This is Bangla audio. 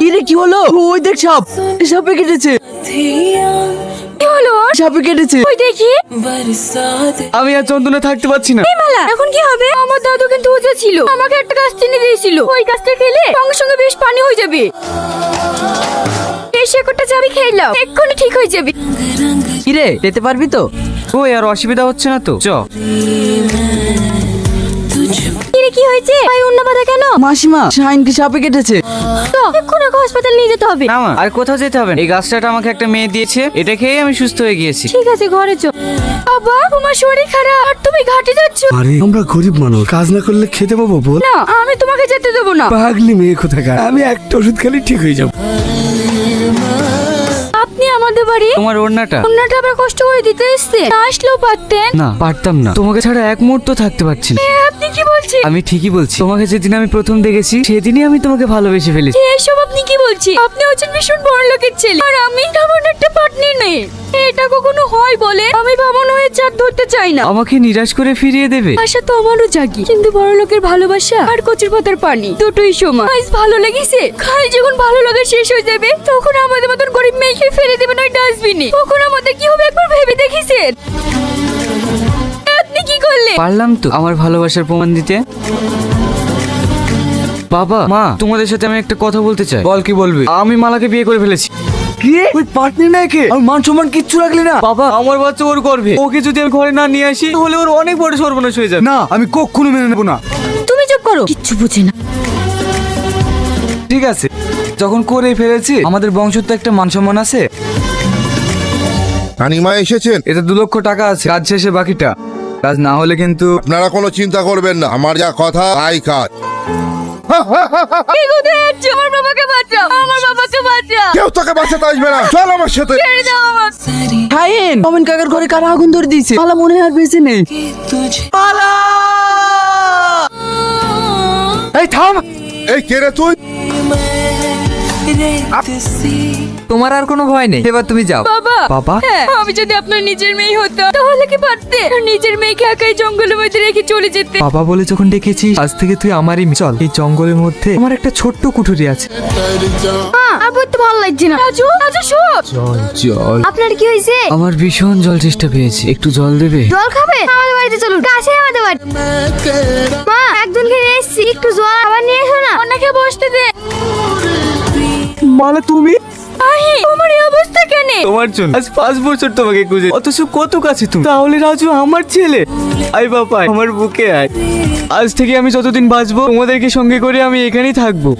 কিরে কি হলো? ওই দেখ সাপ, সাপে কেটেছে। কি হলো? সাপে কেটেছে। ওই দেখি। আমি আর চন্দনে থাকতে পারছি না। এই মালা, এখন কি হবে? আমার দাদু কিন্তু ওজা ছিল, আমাকে একটা গাছ চিনি দিয়েছিল। ওই গাছটা খেলে সঙ্গে সঙ্গে বেশ পানি হয়ে যাবে। এই শেকড়টা যাবি খেলাম, এক্ষুনি ঠিক হয়ে যাবে। কিরে যেতে পারবি তো? ওই আর অসুবিধা হচ্ছে না তো? চ। কিরে কি হয়েছে? ভাই অন্য বাধা কেন? মাসিমা, শাহিনকে সাপে কেটেছে। তো এক্ষুনি ওকে হাসপাতাল নিয়ে যেতে হবে। না মা, আর কোথাও যেতে হবে না। এই গাছটা আমাকে একটা মেয়ে দিয়েছে, এটা খেয়ে আমি সুস্থ হয়ে গিয়েছি। ঠিক আছে, ঘরে চল। বাবা, তোমার শরীর খারাপ আর তুমি ঘাটে যাচ্ছ। আরে আমরা গরিব মানুষ, কাজ না করলে খেতে পাবো বল? না, আমি তোমাকে যেতে দেবো না। পাগলি মেয়ে কোথাকার, আমি একটা ওষুধ খেলে ঠিক হয়ে যাবো। আপনি আমাদের বাড়ি তোমার ওড়নাটা। অন্যটা আবার কষ্ট করে দিতে এসছে, না আসলেও পারতেন। না, পারতাম না। তোমাকে ছাড়া এক মুহূর্ত থাকতে পারছি না। আপনি কি বলছেন? আমি ঠিকই বলছি। তোমাকে যেদিন আমি প্রথম দেখেছি সেদিনই আমি তোমাকে ভালোবেসে ফেলেছি। এসব আপনি কি বলছি? আপনি হচ্ছেন ভীষণ বড় লোকের ছেলে, আর আমি তেমন একটা পার্টনার নেই। এটা কখনো হয় বলে? আমি ভাবন হয়ে চাঁদ ধরতে চাই না। আমাকে নিরাশ করে ফিরিয়ে দেবে? আশা তো আমারও জাগি, কিন্তু বড় লোকের ভালোবাসা আর কচুর পাতার পানি দুটোই সমান। আজ ভালো লেগেছে, কাল যখন ভালো লাগা শেষ হয়ে যাবে তখন আমাদের মতন গরিব মেয়েকে ফেলে দেবেন ওই ডাস্টবিনে। তখন আমাদের কি হবে একবার ভেবে দেখেছেন? আপনি কি করলেন? পারলাম তো আমার ভালোবাসার প্রমাণ দিতে। বাবা মা, তোমাদের সাথে আমি একটা কথা বলতে চাই। বল, কি বলবি? আমি মালাকে বিয়ে করে ফেলেছি। কি? ওই পার্টনার না একে? আর মান সম্মান কিচ্ছু রাখলি না? বাবা, আমার বাচ্চা ওর গর্ভে। ওকে যদি আমি ঘরে না নিয়ে আসি তাহলে ওর অনেক বড় সর্বনাশ হয়ে যাবে। না, আমি কখনো মেনে নেবো না। তুমি চুপ করো, কিচ্ছু বুঝে না। ঠিক আছে, যখন করে ফেলেছি, আমাদের বংশ তো একটা মান সম্মান আছে। রানীমা এসেছেন? এতে 2 লক্ষ টাকা আছে, কাজ শেষে বাকিটা। কাজ না হলে কিন্তু। আপনারা কোনো চিন্তা করবেন না, আমার যা কথা তাই কাজ। কি কোথায় যাচ্ছ? আমার বাবাকে বাঁচাও, আমার বাবাকে বাঁচাও। কেউ তোকে বাঁচাতে আসবে না, চল আমার সাথে। ছেড়ে দাও আমাকে। খাইন মোমেন কাকার ঘরে কারা আগুন ধরে দিয়েছে? মালা মনে হয় আর বেঁচে নেই। মালা! এই থাম! এই কে রে তুই? তোমার আর কোনো ভয় নেই, এবার তুমি যাও। বাবা, বাবা? হ্যাঁ, আমি যদি আপনার নিজের মেয়ে হতাম তাহলে কি পারতে নিজের মেয়েকে একাই জঙ্গলের মধ্যে রেখে চলে যেতে? বাবা বলে যখন ডেকেছিস, আজ থেকে তুই আমারই মেয়ে। চল, এই জঙ্গলের মধ্যে আমার একটা ছোট্ট কুঠুরি আছে। আবার তো ভালো লাগছে না। রাজু, রাজু শোন। জল। আপনার কি হয়েছে? আমার ভীষণ জল চেষ্টা পেয়েছি, একটু জল দেবে? জল খাবে? আমাদের বাড়িতে চলুন, কাছে আমাদের বাড়ি। মা, একজন খেয়ে এসেছি, একটু জল আবার নিয়ে এসো না। অনেকে বসতে দে। মালা তুমি? আহি, তোমার এই অবস্থা কেন? তোমার জন্য আজ 5 বছর তোমাকে খুঁজে, অথচ কত কাছে তুমি। তাহলে রাজু আমার ছেলে। আয় বাবা, আমার বুকে আয়। আজ থেকে আমি যতদিন বাঁচবো তোমাদেরকে সঙ্গে করে আমি এখানেই থাকবো।